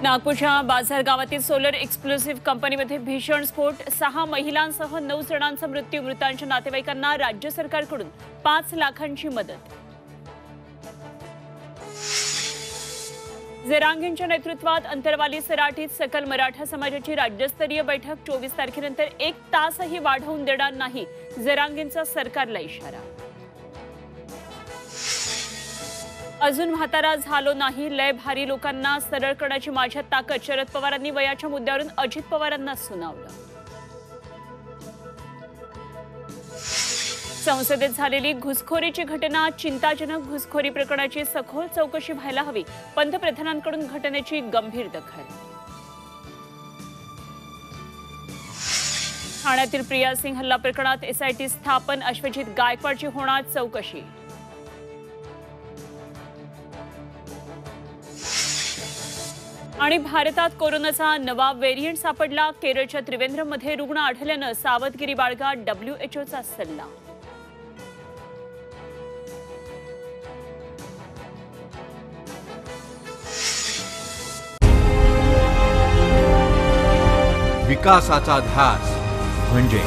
नागपूरच्या बाजार गावातील सोलर एक्सप्लोसिव्ह कंपनीमध्ये भीषण स्फोट, 6 महिलांसह 9 जणांचा मृत्यू. मृतांच्या नातेवाईकांना राज्य सरकारकडून 5 लाखांची मदत. जरांगेंच्या नेतृत्वात अंतरवाली सराटीत सकल मराठा समाजाची राज्यस्तरीय बैठक. 24 तारखेनंतर 1 तासही वाढवून देणार नाही, जरांगेंचा सरकारला इशारा. अजून म्हातारा झालो नाही, लय भारी लोकांना सरळ करण्याची माझ्यात ताकद. शरद पवारांनी वयाच्या मुद्द्यावरून अजित पवारांना सुनावलं. संसदेत झालेली घुसखोरीची घटना चिंताजनक. घुसखोरी प्रकरणाची सखोल चौकशी व्हायला हवी. पंतप्रधानांकडून घटनेची गंभीर दखल. ठाण्यातील प्रिया सिंग हल्ला प्रकरणात एसआयटी स्थापन. अश्वजित गायकवाडची होणार चौकशी. आणि भारतात कोरोनाचा नवा व्हेरियंट सापडला. केरळच्या त्रिवेंद्रममध्ये रुग्ण आढळल्यानं सावधगिरी बाळगा, WHOचा सल्ला. विकासाचा ध्यास म्हणजे